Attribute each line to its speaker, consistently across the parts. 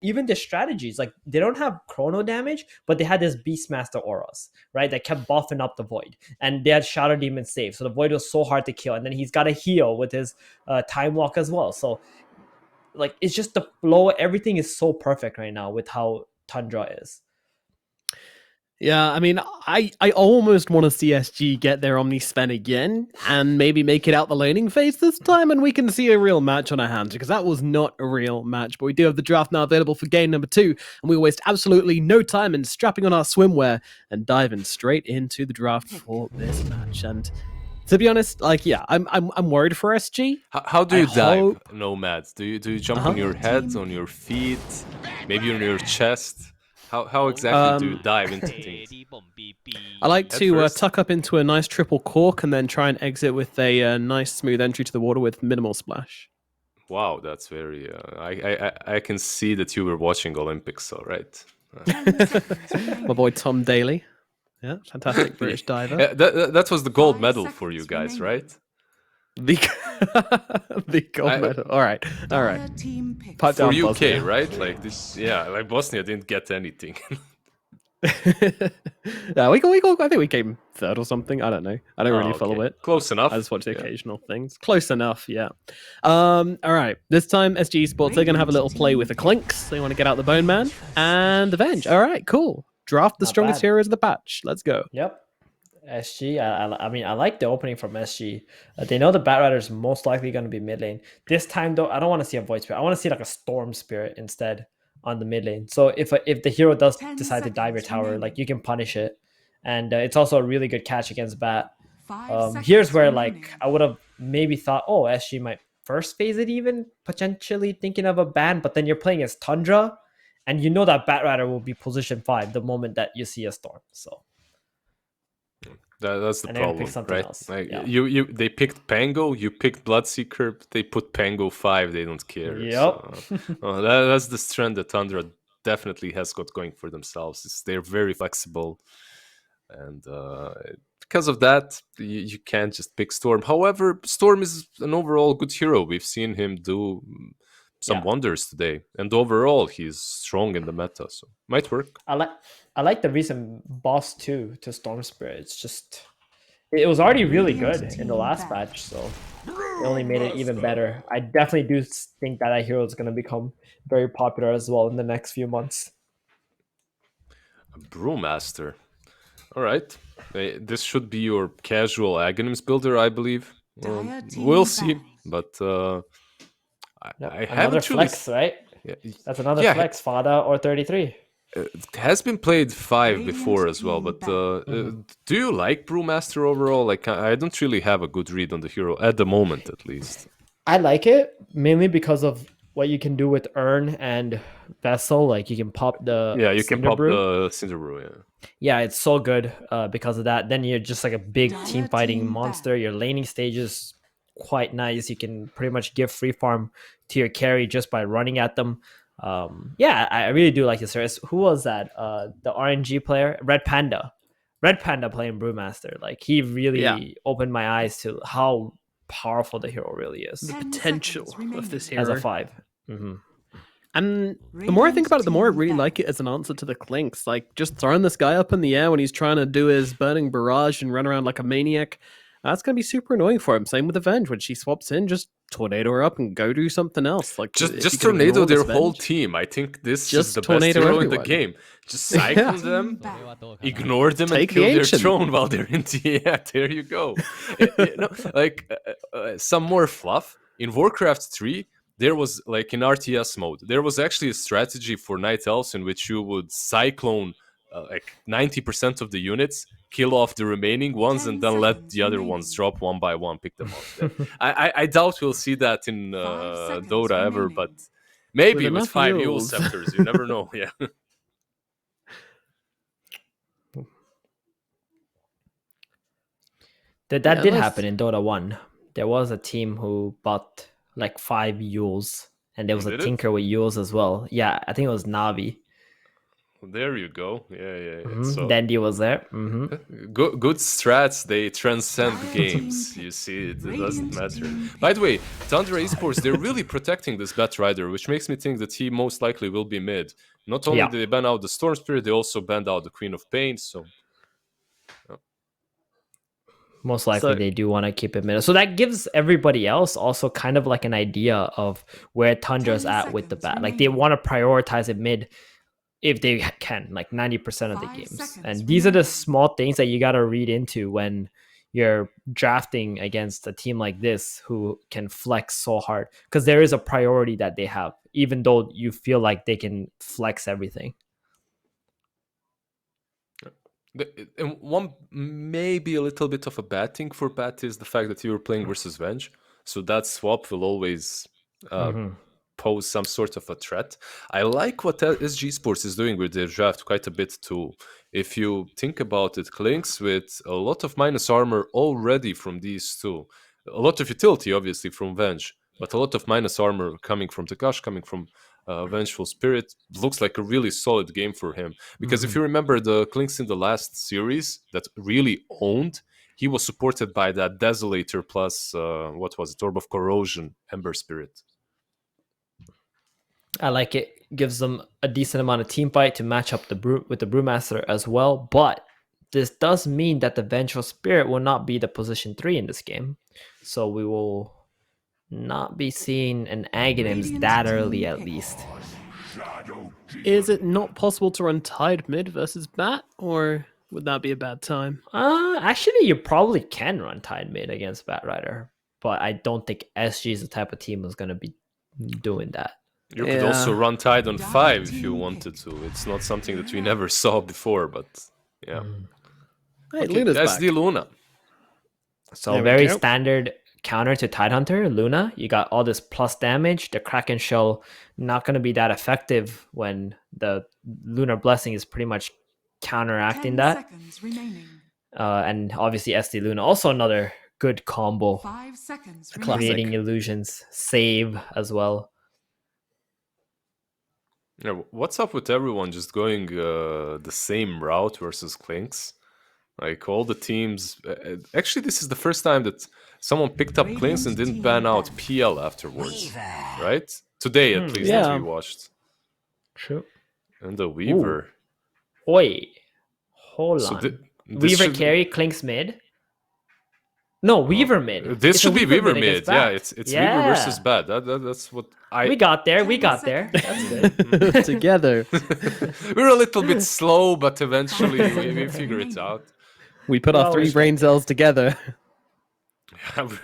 Speaker 1: even the strategies, like they don't have chrono damage, but they had this Beastmaster auras, right? That kept buffing up the Void, and they had Shadow Demon save, so the Void was so hard to kill. And then he's got a heal with his Time Walk as well. So like it's just the flow, everything is so perfect right now with how Tundra is.
Speaker 2: Yeah, I mean, I almost want to see SG get their Omni spin again and maybe make it out the laning phase this time, and we can see a real match on our hands, because that was not a real match. But we do have the draft now available for game number 2, and we waste absolutely no time in strapping on our swimwear and diving straight into the draft for this match. And to be honest, like, yeah, I'm worried for SG.
Speaker 3: How do you dive, Nomads? Do you jump on your head, on your feet, maybe on your chest? How exactly do you dive into things?
Speaker 2: I like to tuck up into a nice triple cork and then try and exit with a nice smooth entry to the water with minimal splash.
Speaker 3: Wow, that's very... I can see that you were watching Olympics, all right?
Speaker 2: My boy Tom Daly. Yeah, fantastic British diver.
Speaker 3: Yeah, that was the gold medal for you guys, right?
Speaker 2: The gold medal. All right.
Speaker 3: Pipe for UK, Bosnia. Right? Like this, yeah. Like Bosnia didn't get anything.
Speaker 2: Yeah, I think we came third or something. I don't know. I don't really follow it.
Speaker 3: Close enough.
Speaker 2: I just watch the occasional things. Close enough, yeah. All right. This time, SG Esports, they're gonna have a little play with the Clinks. They want to get out the Bone Man and Avenge. All right, cool. Draft the strongest heroes of the patch. Let's go.
Speaker 1: Yep. SG, I mean, I like the opening from SG. They know the Batrider is most likely going to be mid lane. This time, though, I don't want to see a Void Spirit. I want to see like a Storm Spirit instead on the mid lane. So if the hero does decide to dive your tower, like you can punish it. And it's also a really good catch against Bat. Here's where like I would have maybe thought, oh, SG might first phase it even, potentially thinking of a ban, but then you're playing as Tundra, and you know that Batrider will be position 5 the moment that you see a Storm. So
Speaker 3: that's the problem, right? Like you they picked Pango, you picked Bloodseeker, they put Pango 5, they don't care.
Speaker 1: Yep.
Speaker 3: So, that's the strength that Tundra definitely has got going for themselves. They're very flexible, and because of that, you can't just pick Storm. However, Storm is an overall good hero. We've seen him do some wonders today, and overall he's strong in the meta, so might work.
Speaker 1: I like the recent boss too to Storm Spirit. It's just it was already really good in the last patch, so it only made it even better. I definitely do think that hero is going to become very popular as well in the next few months.
Speaker 3: A Brewmaster. All right, this should be your casual Aghanims builder, I believe. We'll see, but I haven't
Speaker 1: flex, right? Yeah. That's another flex, Fada or 33.
Speaker 3: It has been played 5 before as well, but do you like Brewmaster overall? Like, I don't really have a good read on the hero at the moment, at least.
Speaker 1: I like it mainly because of what you can do with Urn and Vessel. Like, you can pop the
Speaker 3: you can pop the Cinder Brew.
Speaker 1: Yeah, it's so good because of that. Then you're just like a big team fighting monster. Your laning stage is quite nice. You can pretty much give free farm to your carry just by running at them. I really do like this series. Who was that? The RNG player, Red Panda playing Brewmaster. Like he really opened my eyes to how powerful the hero really is.
Speaker 2: The potential of this hero
Speaker 1: as a 5.
Speaker 2: And the more I think about it, the more I really like it as an answer to the Clinks. Like just throwing this guy up in the air when he's trying to do his burning barrage and run around like a maniac. That's going to be super annoying for him. Same with Avenge. When she swaps in, just tornado her up and go do something else. Like
Speaker 3: just tornado their whole team. I think this is the best hero in the game. Just cycle them, ignore them, and kill their throne while they're in the air. There you go. Some more fluff. In Warcraft 3, there was, like in RTS mode, there was actually a strategy for Night Elves in which you would cyclone like 90% of the units, kill off the remaining ones, and then let the other ones drop one by one, pick them up. I doubt we'll see that in Dota ever, but maybe with 5 Yule Scepters, you never know. Yeah.
Speaker 1: That did happen in Dota 1. There was a team who bought like 5 Yules, and there was a Tinker with Yules as well. Yeah, I think it was Navi.
Speaker 3: There you go. Yeah. So
Speaker 1: Dandy was there.
Speaker 3: good strats, they transcend games. You see, it doesn't matter. By the way, Tundra Esports, they're really protecting this Batrider, which makes me think that he most likely will be mid. Not only
Speaker 1: Yeah.
Speaker 3: did they ban out the Storm Spirit, they also banned out the Queen of Pain. So
Speaker 1: Most likely
Speaker 2: So-
Speaker 1: they do want to keep it middle. So that gives everybody else also kind of like an idea of where Tundra's
Speaker 4: 10
Speaker 1: at with the
Speaker 4: seconds
Speaker 1: bat. Like they
Speaker 4: remaining.
Speaker 1: want to prioritize it mid if they can, like 90% of the
Speaker 4: 5
Speaker 1: games.
Speaker 4: seconds
Speaker 1: And these are the
Speaker 4: remaining.
Speaker 1: small things that you got to read into when you're drafting against a team like this who can flex so hard, because there is a priority that they have, even though you feel like they can flex everything.
Speaker 3: and one maybe a little bit of a bad thing for Pat is the fact that you were playing versus Venge. So that swap will always pose some sort of a threat. I like what SG Sports is doing with their draft quite a bit too. If you think about it, Clinks with a lot of minus armor already from these two. A lot of utility, obviously, from Venge, but a lot of minus armor coming from Takash, coming from Vengeful Spirit. Looks like a really solid game for him. Because if you remember the Clinks in the last series that really owned, he was supported by that Desolator plus, what was it, Orb of Corrosion, Ember Spirit.
Speaker 1: I like it. Gives them a decent amount of team fight to match up with the Brewmaster as well. But this does mean that the Vengeful Spirit will not be the position 3 in this game. So we will not be seeing an Aghanims
Speaker 4: Radiant
Speaker 1: that
Speaker 4: team
Speaker 1: early at
Speaker 4: pick.
Speaker 1: least.
Speaker 2: Is it not possible to run Tide mid versus Bat, or would that be a bad time?
Speaker 1: Actually, you probably can run Tide mid against Batrider, but I don't think SG is the type of team who's going to be doing that.
Speaker 3: You could also
Speaker 2: Yeah.
Speaker 3: run Tide on
Speaker 4: Dark
Speaker 3: 5 if you
Speaker 4: team
Speaker 3: wanted
Speaker 4: pick.
Speaker 3: to. It's not something that we never saw before, but yeah.
Speaker 2: Hey,
Speaker 3: Okay,
Speaker 2: Luna's
Speaker 3: SD
Speaker 2: back.
Speaker 3: Luna.
Speaker 1: So
Speaker 2: There we
Speaker 1: very
Speaker 2: go.
Speaker 1: standard counter to Tidehunter, Luna. You got all this plus damage. The Kraken Shell not going to be that effective when the Lunar Blessing is pretty much counteracting
Speaker 4: 10
Speaker 1: that.
Speaker 4: seconds remaining.
Speaker 1: And obviously SD Luna, also another good combo.
Speaker 4: 5 seconds
Speaker 2: A classic.
Speaker 1: Creating illusions, save as well.
Speaker 3: Yeah, what's up with everyone just going the same route versus Clinks? Like all the teams. Actually, this is the first time that someone picked up Clinks and didn't ban out PL afterwards, right? Today, at least, that
Speaker 2: Yeah.
Speaker 3: we watched.
Speaker 1: True.
Speaker 3: And the Weaver.
Speaker 1: Oi. Hold
Speaker 3: So
Speaker 1: on.
Speaker 3: this
Speaker 1: Weaver
Speaker 3: should-
Speaker 1: carry, Clinks mid. No, Weaver mid.
Speaker 3: This
Speaker 1: It's a
Speaker 3: should be Weaver mid.
Speaker 1: against
Speaker 3: Yeah,
Speaker 1: Bat.
Speaker 3: it's Weaver versus Bat. That's what
Speaker 1: We got there. We
Speaker 4: 10
Speaker 1: got there.
Speaker 4: seconds.
Speaker 1: That's good.
Speaker 2: Together.
Speaker 3: We're a little bit slow, but eventually we figure it out.
Speaker 2: We put
Speaker 1: We
Speaker 2: our 3
Speaker 1: always
Speaker 2: brain
Speaker 1: get there.
Speaker 2: cells together.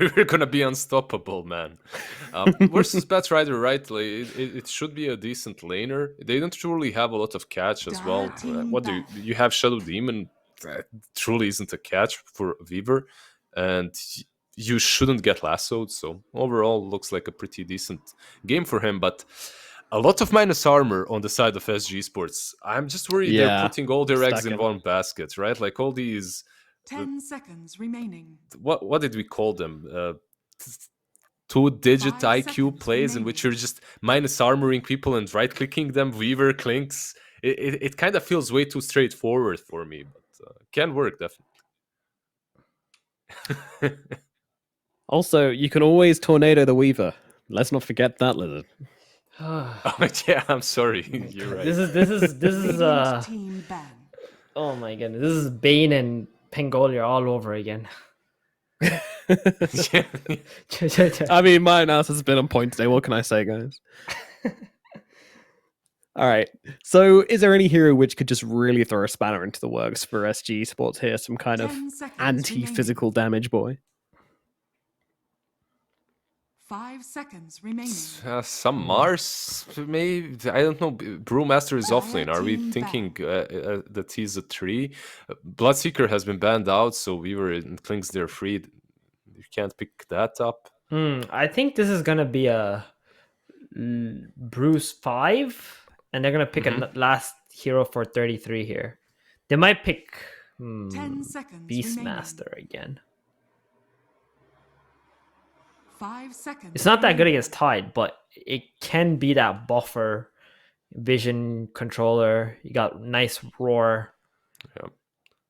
Speaker 3: We're gonna be unstoppable, man. Versus Batrider, right? Like, it should be a decent laner. They don't truly have a lot of catch as well.
Speaker 4: Team
Speaker 3: What do
Speaker 4: back.
Speaker 3: you have? Shadow Demon that truly isn't a catch for Weaver, and you shouldn't get lassoed. So overall, looks like a pretty decent game for him. But a lot of minus armor on the side of SG Sports. I'm just worried they're
Speaker 2: Yeah,
Speaker 3: putting all their eggs in
Speaker 2: stacking.
Speaker 3: one basket, right? Like all these.
Speaker 4: 10 seconds remaining.
Speaker 3: What did we call them? 2-digit
Speaker 4: 5
Speaker 3: IQ
Speaker 4: seconds
Speaker 3: plays in which you're just minus armoring people and right clicking them. Weaver, Clinks. It kind of feels way too straightforward for me, but can work definitely.
Speaker 2: Also, you can always tornado the Weaver. Let's not forget that, Lizard.
Speaker 3: Oh, yeah, I'm sorry. You're right.
Speaker 1: This is
Speaker 4: Radiant team ban.
Speaker 1: oh my goodness. This is Bane and Pengolia all over again.
Speaker 3: Yeah.
Speaker 2: I mean, my analysis has been on point today. What can I say, guys? All right. So, is there any hero which could just really throw a spanner into the works for SG Sports here? Some kind of
Speaker 4: 10 seconds
Speaker 2: anti-physical
Speaker 4: remaining.
Speaker 2: damage boy?
Speaker 4: 5 seconds remaining.
Speaker 3: Some Mars, maybe. I don't know. Brewmaster is offlane. Are we
Speaker 4: Team
Speaker 3: thinking that he's a 3? Bloodseeker has been banned out, so Weaver and Clinks, they're free. You can't pick that up.
Speaker 1: I think this is gonna be a Bruce 5, and they're gonna pick a last hero for 33 here. They might pick
Speaker 4: 10 seconds
Speaker 1: Beastmaster again.
Speaker 4: 5 seconds.
Speaker 1: It's not that good
Speaker 4: remaining.
Speaker 1: against Tide, but it can be that buffer vision controller. You got nice roar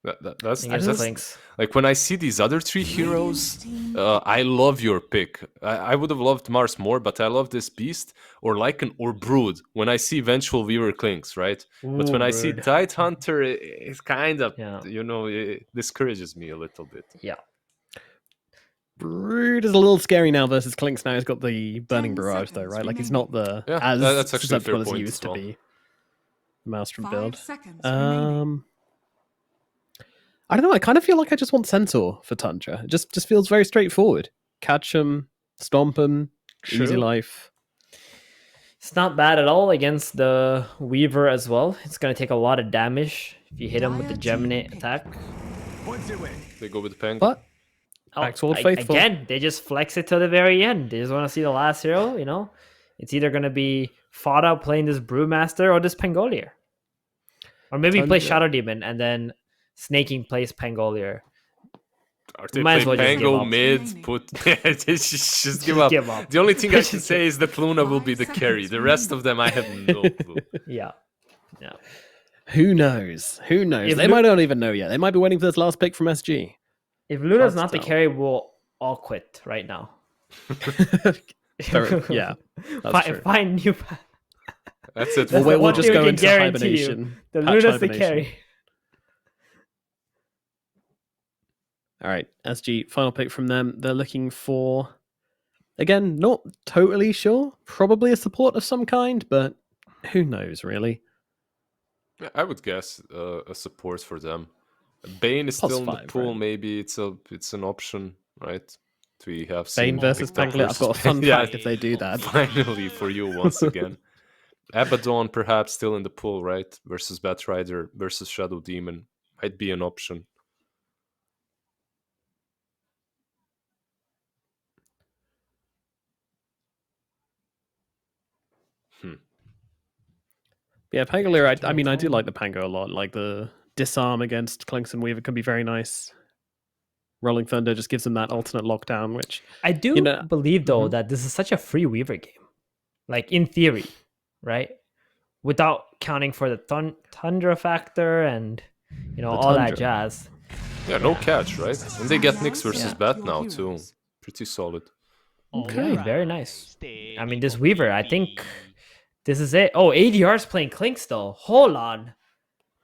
Speaker 3: That's
Speaker 1: against the Clinks.
Speaker 3: like when I see these other 3 heroes, I love your pick. I would have loved Mars more, but I love this beast or Lycan or Brood when I see Vengeful Weaver Clinks, right? But when I see
Speaker 1: Brood.
Speaker 3: Tide Hunter, it's kind of,
Speaker 1: Yeah.
Speaker 3: it discourages me a little bit.
Speaker 1: Yeah.
Speaker 2: Brood is a little scary now versus Clinks. Now he's got the Burning
Speaker 4: 10
Speaker 2: Barrage though,
Speaker 4: seconds
Speaker 2: right? Like he's not the
Speaker 3: Yeah,
Speaker 2: as
Speaker 3: that's actually a fair
Speaker 2: susceptible as he
Speaker 3: point
Speaker 2: used
Speaker 3: as
Speaker 2: to
Speaker 3: well.
Speaker 2: be. Maelstrom
Speaker 4: 5
Speaker 2: build.
Speaker 4: seconds remaining.
Speaker 2: I don't know. I kind of feel like I just want Centaur for Tundra. It just feels very straightforward. Catch him, stomp him, easy
Speaker 1: True.
Speaker 2: life.
Speaker 1: It's not bad at all against the Weaver as well. It's going to take a lot of damage if you hit him with the Gemini attack.
Speaker 3: They go with the Pang.
Speaker 2: But
Speaker 1: Oh,
Speaker 2: Backsword faithful.
Speaker 1: Again, they just flex it to the very end. They just want to see the last hero, you know? It's either going to be Fada playing this Brewmaster or this Pangolier. Or maybe play
Speaker 2: Tundra.
Speaker 1: Shadow Demon and then Snaking plays Pangolier.
Speaker 3: Or they
Speaker 1: Might as
Speaker 3: play
Speaker 1: well just give
Speaker 3: Pango
Speaker 1: up.
Speaker 3: mid, just give up.
Speaker 1: Give up.
Speaker 3: The only thing I can
Speaker 1: Just
Speaker 3: say is that Luna will be the
Speaker 4: 5
Speaker 3: carry.
Speaker 4: seconds
Speaker 3: The rest of them I have no clue.
Speaker 1: Yeah. Yeah.
Speaker 2: Who knows? Who knows?
Speaker 1: If
Speaker 2: They
Speaker 1: Lu-
Speaker 2: might not even know yet. They might be waiting for this last pick from SG.
Speaker 1: If Luna's
Speaker 2: Hard to
Speaker 1: not the
Speaker 2: tell.
Speaker 1: carry, we'll all quit right now.
Speaker 2: Yeah, that's true.
Speaker 1: Find new.
Speaker 3: That's it.
Speaker 1: That's
Speaker 2: We'll,
Speaker 1: the
Speaker 2: we'll
Speaker 1: one
Speaker 2: just
Speaker 1: thing we
Speaker 2: go
Speaker 1: can
Speaker 2: into
Speaker 1: guarantee you.
Speaker 2: hibernation.
Speaker 1: The
Speaker 2: Patch
Speaker 1: Luna's the
Speaker 2: hibernation.
Speaker 1: carry.
Speaker 2: All right, SG, final pick from them. They're looking for, again, not totally sure. Probably a support of some kind, but who knows, really?
Speaker 3: I would guess a support for them. Bane is still in the
Speaker 2: +5,
Speaker 3: pool.
Speaker 2: right?
Speaker 3: Maybe it's an option, right? We have
Speaker 2: Bane
Speaker 3: seen
Speaker 2: versus
Speaker 3: TikTok
Speaker 2: Pangolier. I've got a
Speaker 3: versus
Speaker 2: fun
Speaker 3: Bane. Yeah,
Speaker 2: fact if they do that.
Speaker 3: finally for you once again. Abaddon perhaps still in the pool, right? Versus Batrider versus Shadow Demon might be an option.
Speaker 2: Yeah, Pangolier, I mean, I do like the Pango a lot. Like the disarm against Clinks and Weaver can be very nice. Rolling Thunder just gives them that alternate lockdown, which
Speaker 1: I do
Speaker 2: You know-
Speaker 1: believe though
Speaker 2: Mhm.
Speaker 1: that this is such a free Weaver game, like in theory, right? Without counting for the Tundra factor and all that
Speaker 2: Tundra.
Speaker 1: jazz.
Speaker 3: Yeah, no catch, right? And they get Nyx versus
Speaker 1: Yeah.
Speaker 3: Bat now too. Pretty solid.
Speaker 2: Okay.
Speaker 1: Very nice. I mean, this Weaver, I think this is it. Oh, ADR's playing Clinks though. Hold on,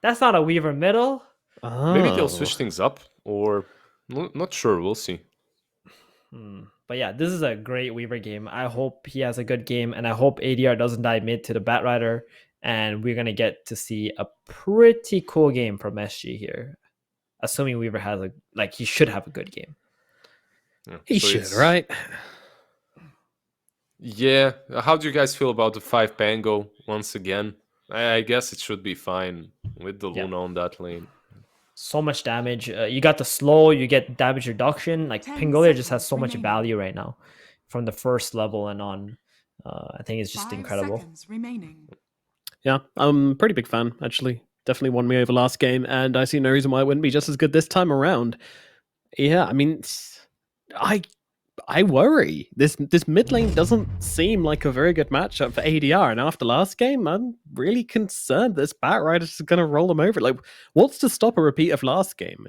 Speaker 1: that's not a Weaver middle.
Speaker 3: Maybe they'll
Speaker 2: Oh.
Speaker 3: switch things up, or not sure. We'll see.
Speaker 1: But yeah, this is a great Weaver game. I hope he has a good game, and I hope ADR doesn't die mid to the Batrider, and we're gonna get to see a pretty cool game from SG here. Assuming Weaver has he should have a good game.
Speaker 3: Yeah.
Speaker 2: He
Speaker 3: So
Speaker 2: should,
Speaker 3: it's-
Speaker 2: right?
Speaker 3: Yeah. How do you guys feel about the 5 Pango once again? I guess it should be fine with the
Speaker 1: Yeah.
Speaker 3: Luna on that lane.
Speaker 1: So much damage. You got the slow, you get damage reduction. Like
Speaker 4: 10
Speaker 1: Pangolier just has
Speaker 4: seconds
Speaker 1: so much
Speaker 4: remaining.
Speaker 1: value right now from the first level and on. I think it's just
Speaker 4: 5
Speaker 1: incredible.
Speaker 4: seconds remaining.
Speaker 2: Yeah, I'm a pretty big fan, actually. Definitely won me over last game, and I see no reason why it wouldn't be just as good this time around. Yeah, I mean, I worry. This mid lane doesn't seem like a very good matchup for ADR, and after last game, I'm really concerned this Batrider is going to roll them over. Like, what's to stop a repeat of last game?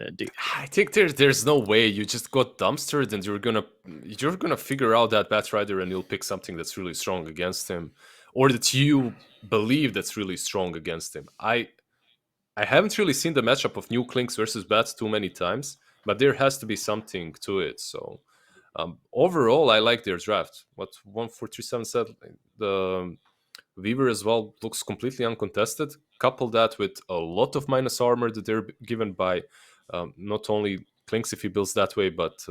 Speaker 3: I think there's no way you just got dumpstered and you're gonna figure out that Batrider and you'll pick something that's really strong against him, or that you believe that's really strong against him. I haven't really seen the matchup of new Clinks versus Bats too many times, but there has to be something to it. So overall, I like their draft. What 1437 said, the Weaver as well looks completely uncontested. Couple that with a lot of minus armor that they're given by not only Clinks if he builds that way, but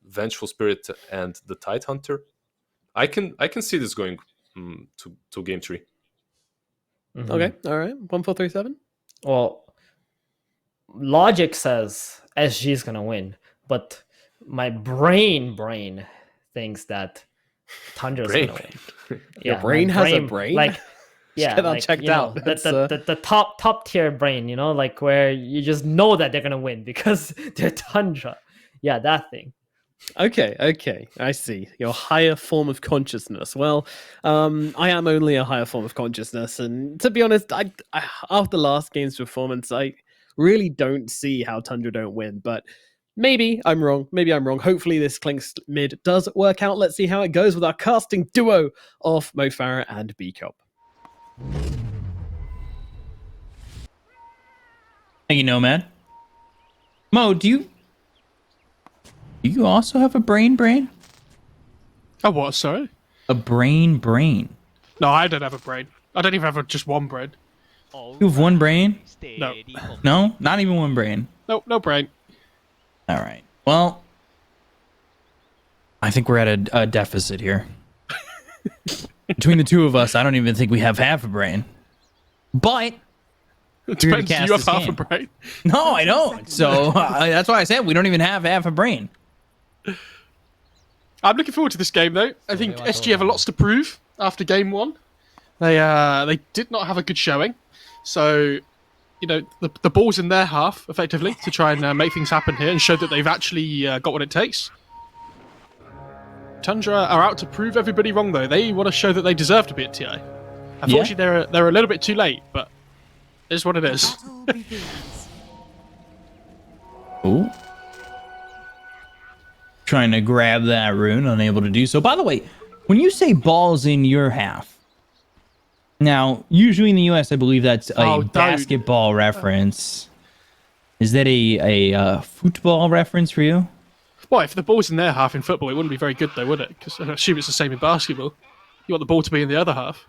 Speaker 3: Vengeful Spirit and the Tide Hunter. I can see this going to game 3.
Speaker 1: Mhm.
Speaker 2: Okay, all right, 1437.
Speaker 1: Well, logic says SG is gonna win, but my brain thinks that Tundra's
Speaker 3: Brain.
Speaker 1: gonna win.
Speaker 2: Your
Speaker 1: my
Speaker 2: brain has a brain?
Speaker 1: Like, yeah,
Speaker 2: get that
Speaker 1: like,
Speaker 2: checked out. That's,
Speaker 1: the top tier brain, like where you just know that they're gonna win because they're Tundra. Yeah, that thing.
Speaker 2: Okay, I see. Your higher form of consciousness. Well, I am only a higher form of consciousness, and to be honest, I after last game's performance, I really don't see how Tundra don't win. But maybe I'm wrong. Maybe I'm wrong. Hopefully, this Clinks mid does work out. Let's see how it goes with our casting duo of Mo Farah and B-Cop.
Speaker 5: Thank you, Nomad. Mo, do you also have a brain?
Speaker 6: Oh, what? Sorry?
Speaker 5: A brain?
Speaker 6: No, I don't have a brain. I don't even have just one brain.
Speaker 5: You have one brain?
Speaker 6: No.
Speaker 5: No? Not even one brain.
Speaker 6: No brain.
Speaker 5: All right. Well, I think we're at a deficit here. Between the two of us, I don't even think we have half a brain. But
Speaker 6: It depends. Do you have half a brain?
Speaker 5: no, I don't. So that's why I said we don't even have half a brain.
Speaker 6: I'm looking forward to this game, though. I think SG have a lot to prove after game one. They did not have a good showing. So, you know, the ball's in their half, effectively, to try and make things happen here and show that they've actually got what it takes. Tundra are out to prove everybody wrong, though. They want to show that they deserve to be at TI. Unfortunately, they're a little bit too late, but it is what it is.
Speaker 4: Battle begins.
Speaker 5: Ooh. Trying to grab that rune, unable to do so. By the way, when you say balls in your half, now, usually in the US, I believe that's a basketball reference. Is that a football reference for you?
Speaker 6: Well, if the ball's in their half in football, it wouldn't be very good, though, would it? Because I assume it's the same in basketball. You want the ball to be in the other half.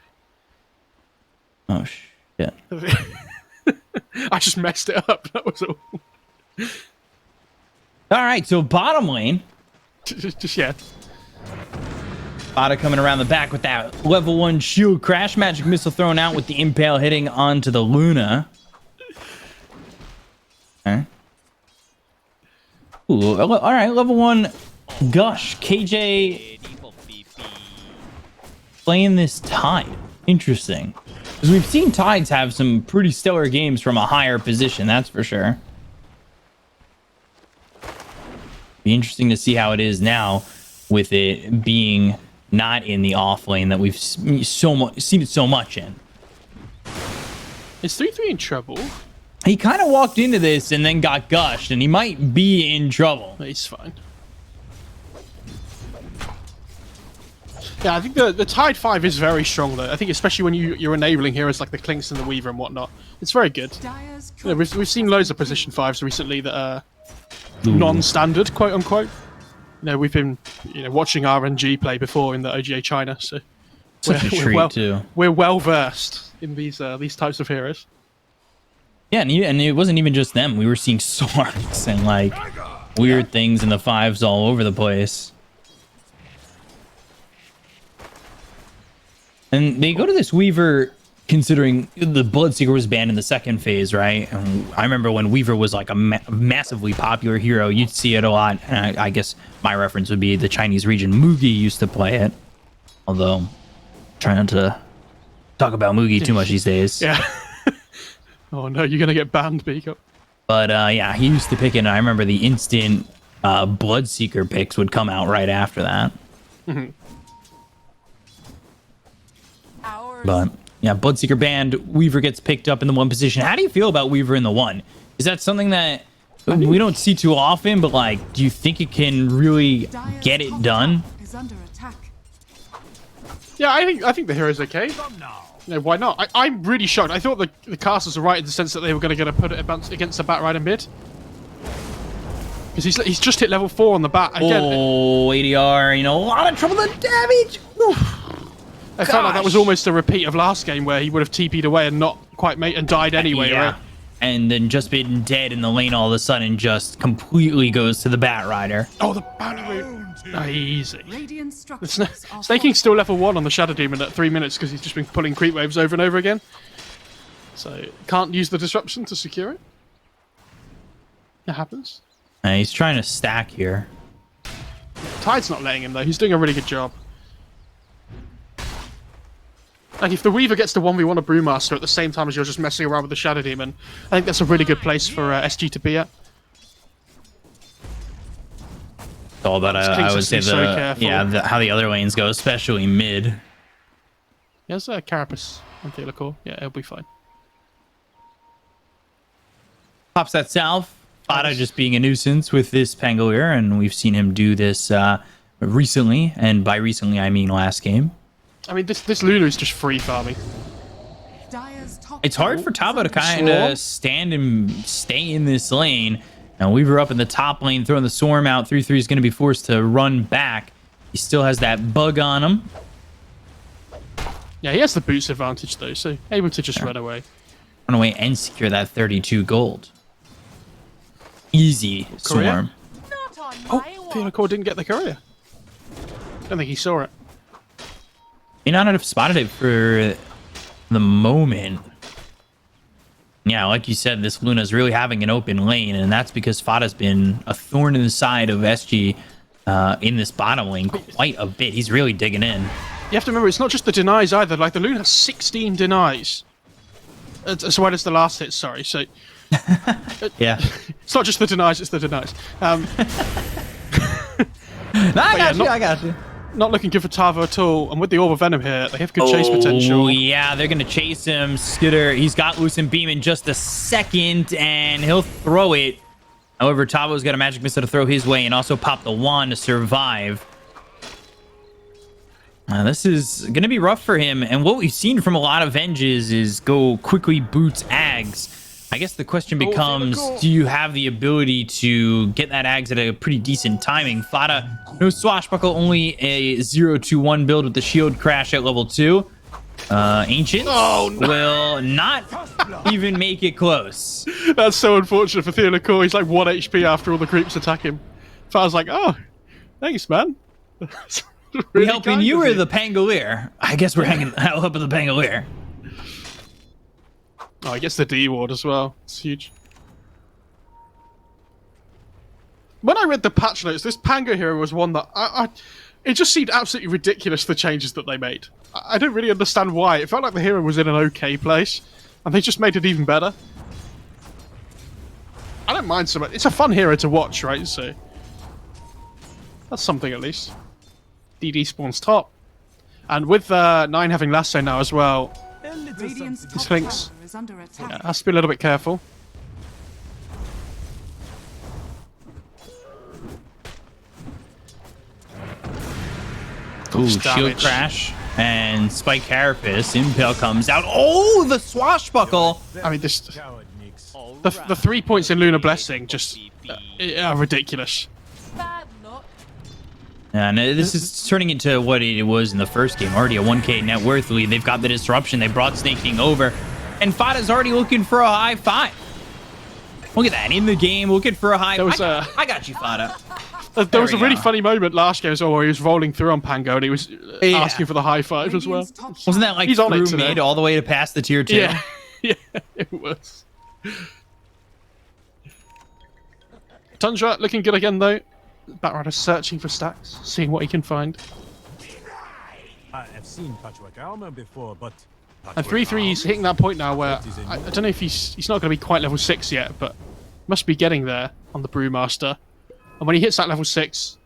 Speaker 5: Oh, shit.
Speaker 6: I just messed it up. That was all.
Speaker 5: All right, so bottom lane.
Speaker 6: Just yeah.
Speaker 5: Bada coming around the back with that level 1 shield crash. Magic missile thrown out with the impale hitting onto the Luna. Okay. Ooh, all right, level 1 Gush. KJ playing this Tide. Interesting. Because we've seen Tides have some pretty stellar games from a higher position, that's for sure. Be interesting to see how it is now with it being not in the off lane that we've seen it so much in.
Speaker 6: Is 3-3 in trouble?
Speaker 5: He kind of walked into this and then got gushed, and he might be in trouble.
Speaker 6: He's fine. Yeah, I think the Tide 5 is very strong, though. I think especially when you're enabling heroes like the Clinks and the Weaver and whatnot. It's very good.
Speaker 4: Dyer's
Speaker 6: Yeah, we've seen loads of position 5s recently that are non-standard, quote-unquote. You know, we've been watching RNG play before in the OGA China, so
Speaker 5: Such a treat, too.
Speaker 6: We're well-versed in these types of heroes.
Speaker 5: Yeah, and it wasn't even just them. We were seeing swords and, like, weird things in the 5s all over the place. And they go to this Weaver considering the Bloodseeker was banned in the second phase, right? And I remember when Weaver was like a massively popular hero, you'd see it a lot. And I guess my reference would be the Chinese region. Mugi used to play it. Although, trying not to talk about Mugi too much these days.
Speaker 6: Yeah. Oh no, you're going to get banned, Beakup.
Speaker 5: But yeah, he used to pick it. And I remember the instant Bloodseeker picks would come out right after that. But yeah, Bloodseeker banned. Weaver gets picked up in the 1 position. How do you feel about Weaver in the 1? Is that something that we don't see too often? But like, do you think it can really get it done?
Speaker 4: Is under attack.
Speaker 6: Yeah, I think the hero's okay. No, why not? I'm really shocked. I thought the casters were right in the sense that they were going to put it against the Bat Rider mid. Because he's just hit level 4 on the Bat. Again,
Speaker 5: oh, ADR, a lot of trouble. The damage. Oof.
Speaker 6: I felt like that was almost a repeat of last game where he would have TP'd away and not quite made and died anyway, right?
Speaker 5: And then just been dead in the lane all of a sudden just completely goes to the Bat Rider.
Speaker 6: Oh, the bounty route. Easy.
Speaker 4: Radiant structures are
Speaker 6: Snaking's still level 1 on the Shadow Demon at 3 minutes because he's just been pulling creep waves over and over again. So, can't use the disruption to secure it. It happens.
Speaker 5: He's trying to stack here.
Speaker 6: Tide's not letting him, though. He's doing a really good job. Like, if the Weaver gets to 1v1 a Brewmaster at the same time as you're just messing around with the Shadow Demon, I think that's a really good place for SG to be at.
Speaker 5: It's all about, I would say,
Speaker 6: so careful.
Speaker 5: how the other lanes go, especially mid.
Speaker 6: Yes, Carapace on Theolicor. Yeah, it'll be fine.
Speaker 5: Pops that south. Fada just being a nuisance with this Pangolier, and we've seen him do this recently, and by recently I mean last game.
Speaker 6: I mean, this Luna is just free farming.
Speaker 4: Dire's top
Speaker 5: It's hard for Tabo to kind of stand and stay in this lane. And Weaver up in the top lane, throwing the Swarm out. 3-3 is going to be forced to run back. He still has that bug on him.
Speaker 6: Yeah, he has the boots advantage though, so able to just run away.
Speaker 5: Run away and secure that 32 gold. Easy Swarm.
Speaker 4: Not on
Speaker 6: Oh,
Speaker 4: my watch.
Speaker 6: Theolicor didn't get the courier. Don't think he saw it.
Speaker 5: May not have spotted it for the moment. Yeah, like you said, this Luna's really having an open lane, and that's because Fada's been a thorn in the side of SG in this bottom lane quite a bit. He's really digging in.
Speaker 6: You have to remember, it's not just the denies either. Like, the Luna has 16 denies. As well as the last hit, sorry. So,
Speaker 5: Yeah.
Speaker 6: it's not just the denies, it's the denies.
Speaker 5: I got you.
Speaker 6: Not looking good for Tavo at all. And with the Orb of Venom here, they have good chase potential.
Speaker 5: Oh, yeah, they're going to chase him. Skitter, he's got Lucent Beam in just a second, and he'll throw it. However, Tavo's got a Magic Missile to throw his way and also pop the wand to survive. This is going to be rough for him, and what we've seen from a lot of Venges is go quickly boots Ags. I guess the question becomes, do you have the ability to get that Ags at a pretty decent timing? Fada, no Swashbuckle, only a 0-2-1 build with the Shield Crash at level 2. Ancient will not even make it close.
Speaker 6: That's so unfortunate for Theolicor. He's like 1 HP after all the creeps attack him. Fada's like, oh, thanks, man.
Speaker 5: We helping you or the Pangolier? I guess we're helping the Pangolier.
Speaker 6: Oh, he gets the D ward as well. It's huge. When I read the patch notes, this Pango hero was one that it just seemed absolutely ridiculous, the changes that they made. I don't really understand why. It felt like the hero was in an okay place, and they just made it even better. I don't mind so much. It's a fun hero to watch, right? So that's something at least. DD spawns top, and with 9 having lasso now as well,
Speaker 4: Radiant's top
Speaker 6: Sphinx
Speaker 4: tower is under attack.
Speaker 6: has to be a little bit careful.
Speaker 5: Ooh, Shield
Speaker 6: damage.
Speaker 5: Crash and Spike Carapace. Impale comes out. Oh, the Swashbuckle.
Speaker 6: I mean, this the 3 points in Lunar Blessing just are ridiculous.
Speaker 4: Bad luck.
Speaker 5: And this is turning into what it was in the first game. Already a 1k net worth lead. They've got the disruption. They brought Snake King over. And Fada's already looking for a high 5. Look at that. In the game, looking for a high 5. I got you, Fada.
Speaker 6: There was a really funny moment last game as well where he was rolling through on Pango and he was asking for the high 5 as well.
Speaker 4: Radiant's top
Speaker 5: Wasn't that like
Speaker 6: He's on it
Speaker 5: through
Speaker 6: today.
Speaker 5: mid all the way to past the tier 2?
Speaker 6: Yeah, yeah, it was. Tundra looking good again though. Batrider searching for stacks, seeing what he can find.
Speaker 7: I have seen patchwork armor before, but
Speaker 6: And 3-3 is hitting that point now where I don't know if he's not going to be quite level 6 yet, but must be getting there on the Brewmaster. And when he hits that level 6,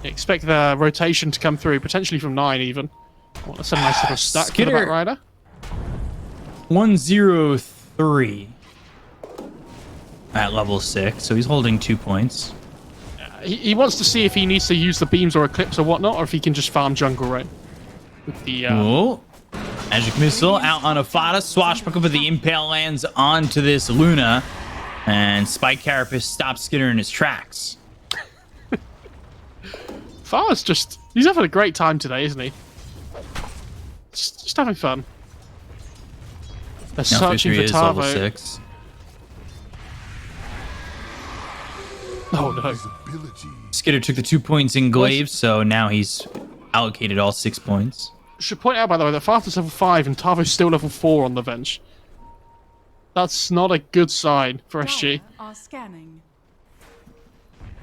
Speaker 6: expect the rotation to come through, potentially from 9 even. Oh, that's a nice little stack for the
Speaker 5: Skitter.
Speaker 6: Batrider.
Speaker 5: 103 at level 6, so he's holding 2 points.
Speaker 6: He wants to see if he needs to use the beams or eclipse or whatnot, or if he can just farm jungle right with the
Speaker 5: Oh, Magic Missile out on a Fada. Swashbuckle, but the Impale lands onto this Luna. And Spike Carapace stops Skitter in his tracks.
Speaker 6: Far's he's having a great time today, isn't he? Just having fun. They're
Speaker 5: Now
Speaker 6: searching
Speaker 5: 3-3
Speaker 6: for
Speaker 5: is level
Speaker 6: Tavo.
Speaker 5: 6.
Speaker 6: Oh no.
Speaker 5: Skitter took the 2 points in Glaive, so now he's allocated all 6 points.
Speaker 6: Should point out, by the way, that Far's level 5 and Tavo's still level 4 on the bench. That's not a good sign for SG.
Speaker 4: Dire are scanning.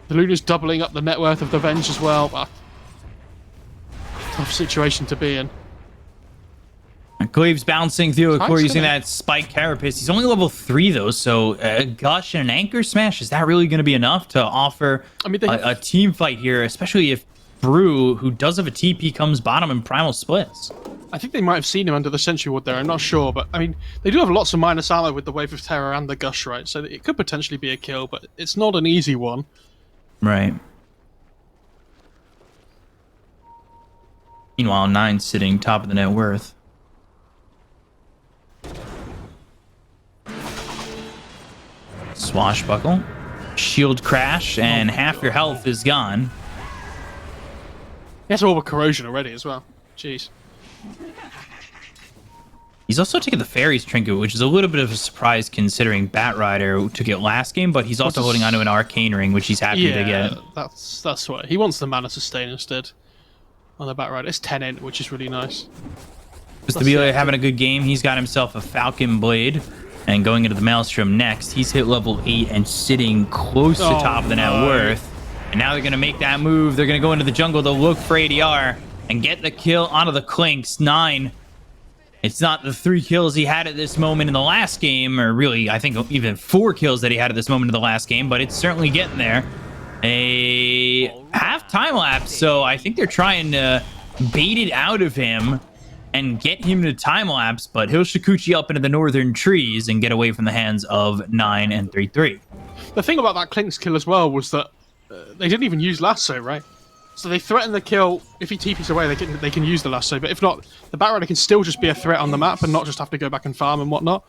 Speaker 6: The Luna's doubling up the net worth of the Venge as well. Tough situation to be in.
Speaker 5: Glaive's bouncing through the
Speaker 6: Nice,
Speaker 5: core using
Speaker 6: isn't it?
Speaker 5: that Spike Carapace. He's only level 3 though, so Gush and an Anchor Smash, is that really going to be enough to offer
Speaker 6: I mean,
Speaker 5: a team fight here, especially if Brew, who does have a TP, comes bottom and Primal splits?
Speaker 6: I think they might have seen him under the Sentry Ward there. I'm not sure, but I mean, they do have lots of minus ammo with the Wave of Terror and the Gush, right? So it could potentially be a kill, but it's not an easy one.
Speaker 5: Right. Meanwhile, 9 sitting top of the net worth. Swashbuckle. Shield crash, and half your health is gone.
Speaker 6: He has all the corrosion already as well. Jeez.
Speaker 5: He's also taking the Fairies Trinket, which is a little bit of a surprise considering Batrider took it last game, but he's also holding onto an Arcane Ring, which he's happy to get.
Speaker 6: that's what he wants, the Mana Sustain instead on the Batrider. It's 10 in, which is really nice.
Speaker 5: Just to be having a good game, he's got himself a Falcon Blade, and going into the Maelstrom next, he's hit level 8 and sitting close to top of the net worth. And now they're going to make that move. They're going to go into the jungle to look for ADR and get the kill onto the Clinks. 9. It's not the 3 kills he had at this moment in the last game, or really, I think even 4 kills that he had at this moment in the last game, but it's certainly getting there. A half time lapse, so I think they're trying to bait it out of him and get him to time lapse, but he'll Shikuchi up into the northern trees and get away from the hands of 9 and 3-3.
Speaker 6: The thing about that Clink's kill as well was that they didn't even use Lasso, right? So they threaten the kill. If he TPs away, they can use the Lasso, but if not, the Batrider can still just be a threat on the map and not just have to go back and farm and whatnot.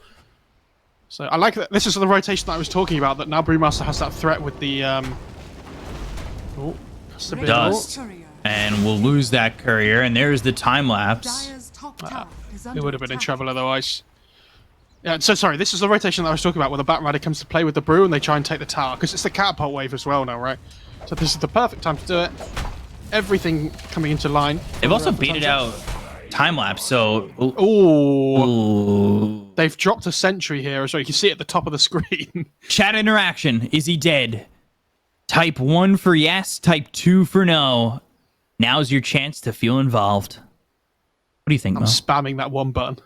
Speaker 6: So I like that. This is the rotation that I was talking about, that now Brewmaster has that threat with the... Oh, that's a bit...
Speaker 5: Dust. And we'll lose that courier, and there's the time lapse.
Speaker 4: Dire's top tower is
Speaker 6: It
Speaker 4: under
Speaker 6: would have been in
Speaker 4: attack.
Speaker 6: trouble otherwise. Yeah, so sorry, this is the rotation that I was talking about, where the Batrider comes to play with the Brew and they try and take the tower, because it's the catapult wave as well now, right? So this is the perfect time to do it. Everything coming into line.
Speaker 5: They've also baited out time lapse, so...
Speaker 6: Oh,
Speaker 5: Ooh.
Speaker 6: they've dropped a sentry here as well. You can see it at the top of the screen.
Speaker 5: Chat interaction. Is he dead? Type 1 for yes, type 2 for no. Now's your chance to feel involved. What do you think,
Speaker 6: I'm
Speaker 5: Mo?
Speaker 6: spamming that one button.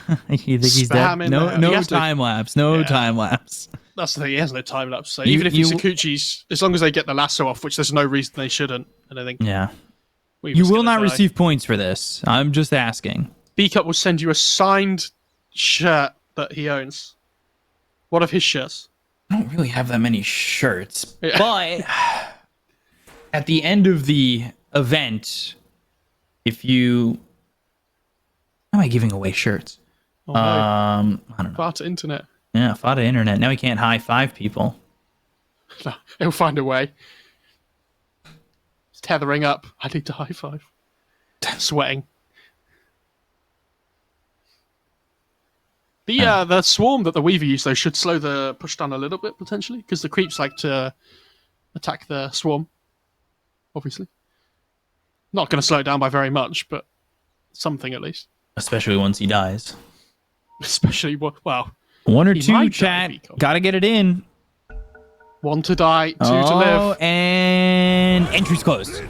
Speaker 5: You think he's dead?
Speaker 6: Spamming
Speaker 5: No,
Speaker 6: there.
Speaker 5: no
Speaker 6: He has to-
Speaker 5: time lapse. No time lapse.
Speaker 6: That's the thing, he has no time lapse. So
Speaker 5: You-
Speaker 6: even if
Speaker 5: you-
Speaker 6: Isakuchi's, as long as they get the lasso off, which there's no reason they shouldn't, and I think
Speaker 5: Yeah.
Speaker 6: Weaver's
Speaker 5: You will
Speaker 6: gonna
Speaker 5: not
Speaker 6: die.
Speaker 5: receive points for this. I'm just asking.
Speaker 6: B-Cup will send you a signed shirt that he owns. One of his shirts.
Speaker 5: I don't really have that many shirts,
Speaker 6: Yeah.
Speaker 5: but at the end of the event, if you... How am I giving away shirts?
Speaker 6: Oh, no.
Speaker 5: I don't know.
Speaker 6: Far to internet.
Speaker 5: Yeah, Fada Internet. Now he can't high five people.
Speaker 6: No, he'll find a way. He's tethering up. I need to high five. Sweating. The swarm that the Weaver used, though, should slow the push down a little bit, potentially, because the creeps like to attack the swarm, obviously. Not going to slow it down by very much, but something at least.
Speaker 5: Especially once he dies.
Speaker 6: Especially, well,
Speaker 5: 1 or
Speaker 6: He
Speaker 5: 2,
Speaker 6: might die,
Speaker 5: chat.
Speaker 6: Vico.
Speaker 5: Gotta get it in.
Speaker 6: 1 to die, 2 to
Speaker 5: Oh,
Speaker 6: live.
Speaker 5: and entry's closed.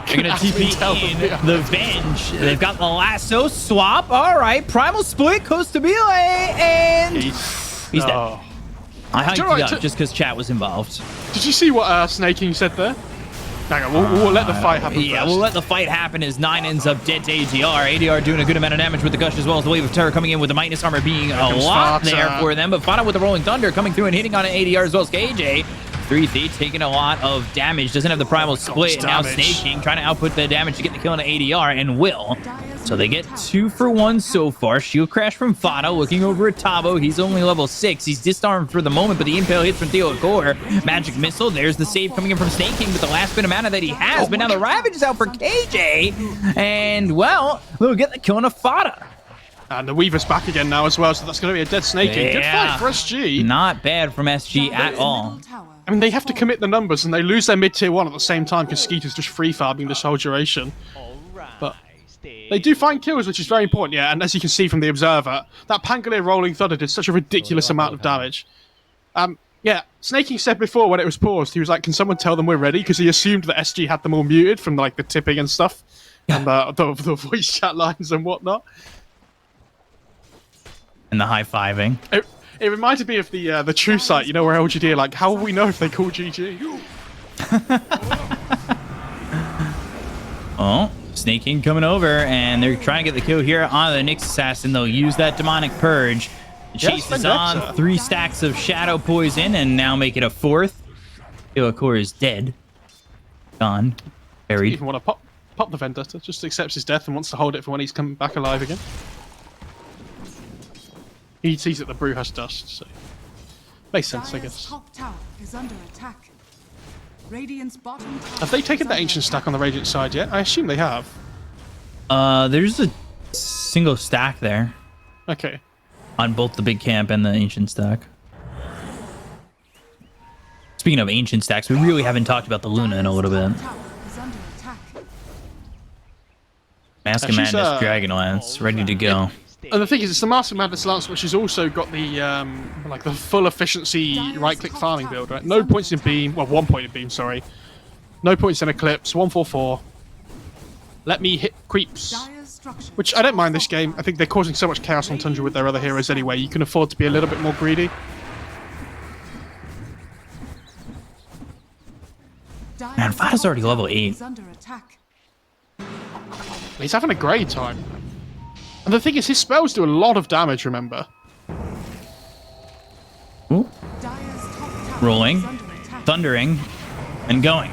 Speaker 5: They're gonna TP in the Venge. They've got the lasso swap. All right, Primal split, Costa Bile, and he's dead.
Speaker 6: Oh.
Speaker 5: I hyped
Speaker 6: you know
Speaker 5: it
Speaker 6: what,
Speaker 5: up just because chat was involved.
Speaker 6: Did you see what Snake King said there? Hang on, we'll let the fight happen
Speaker 5: Yeah,
Speaker 6: first.
Speaker 5: we'll let the fight happen as 9 ends up dead to ADR. ADR doing a good amount of damage with the Gush as well as the Wave of Terror coming in with the Minus Armor being a
Speaker 6: comes
Speaker 5: lot
Speaker 6: Fata.
Speaker 5: there for them. But Fata with the Rolling Thunder coming through and hitting on an ADR as well as KJ. 3-3 taking a lot of damage. Doesn't have the Primal split. And now
Speaker 6: damage.
Speaker 5: Snake King trying to output the damage to get the kill on an ADR and will. So they get 2 for 1 so far. Shield crash from Fata looking over at Tabo. He's only level 6. He's disarmed for the moment, but the impale hits from Theo Core. Magic missile. There's the save coming in from Snake King with the last bit of mana that he has. But now the Ravage is out for KJ. And, well, they'll get the kill on a Fata.
Speaker 6: And the Weaver's back again now as well, so that's going to be a dead Snake King. Good
Speaker 5: Yeah.
Speaker 6: fight for SG.
Speaker 5: Not bad from SG at
Speaker 4: Dire's
Speaker 5: all.
Speaker 4: middle tower
Speaker 6: I mean, they have to commit the numbers, and they lose their mid-tier 1 at the same time because Skeeter's just free-farming this whole duration. But they do find kills, which is very important, yeah, and as you can see from the Observer, that Pangolier Rolling Thunder did such a ridiculous amount of damage. Yeah, Snake King said before when it was paused, he was like, can someone tell them we're ready? Because he assumed that SG had them all muted from like the tipping and stuff, and the voice chat lines and whatnot.
Speaker 5: and the high-fiving.
Speaker 6: It reminded me of the True site, you know, where LGD are like, how will we know if they call GG?
Speaker 5: Oh, Snake King coming over, and they're trying to get the kill here on the Nyx Assassin. They'll use that Demonic Purge. The chase is on. 3 stacks of Shadow Poison, and now make it a 4th. Teokur is dead. Gone. Buried.
Speaker 6: Even want to pop the Vendetta, just accepts his death and wants to hold it for when he's come back alive again. He sees that the brew has dust, so makes sense, I guess.
Speaker 4: Top tower is under attack. Radiant's bottom tower
Speaker 6: Have they taken
Speaker 4: is
Speaker 6: the
Speaker 4: under
Speaker 6: ancient stack
Speaker 4: attack.
Speaker 6: on the Radiant side yet? I assume they have.
Speaker 5: There's a single stack there
Speaker 6: Okay.
Speaker 5: on both the big camp and the ancient stack. Speaking of ancient stacks, we really haven't talked about the Luna in a little bit.
Speaker 4: Dyer's top tower is under attack.
Speaker 5: Mask of
Speaker 6: she's,
Speaker 5: Madness, Dragon Lance, ready to go.
Speaker 6: And the thing is, it's the Master Madness Lance, which has also got the like the full efficiency right-click farming build, right? No points in beam, well, 1 point in beam, sorry. No points in eclipse, 144. Let me hit creeps.
Speaker 4: Dyer's structures
Speaker 6: Which I don't mind
Speaker 4: are
Speaker 6: this game. I think they're causing so much chaos on Tundra with their other heroes anyway. You can afford to be a little bit more greedy.
Speaker 4: Dyer's
Speaker 5: Man, Fada's
Speaker 4: top
Speaker 5: already level
Speaker 4: tower
Speaker 5: 8.
Speaker 4: is under attack.
Speaker 6: He's having a great time. And the thing is, his spells do a lot of damage, remember?
Speaker 5: Ooh.
Speaker 4: Dyer's top tower
Speaker 5: Rolling.
Speaker 4: is under attack.
Speaker 5: Thundering and going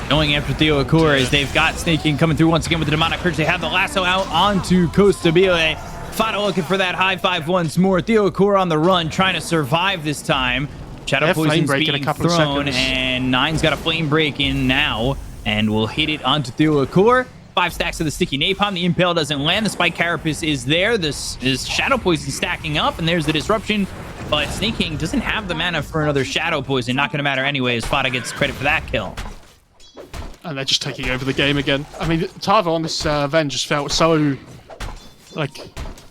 Speaker 5: after Theo Akura as they've got Snake King coming through once again with the Demonic Purge. They have the lasso out onto Costa Bile. Fada looking for that high 5 once more. Theo Akura on the run, trying to survive this time. Shadow
Speaker 6: Yeah, flame
Speaker 5: Poison's
Speaker 6: break in a
Speaker 5: being
Speaker 6: couple of
Speaker 5: thrown,
Speaker 6: seconds.
Speaker 5: and Nine's got a flame break in now, and will hit it onto Theo Akura. 5 stacks of the sticky napalm. The impale doesn't land. The spike carapace is there. This is Shadow Poison stacking up, and there's the disruption. But Snake King doesn't have the mana for another Shadow Poison. Not going to matter anyway, as Fada gets credit for that kill.
Speaker 6: And they're just taking over the game again. I mean, Tava on this Ven just felt so... like...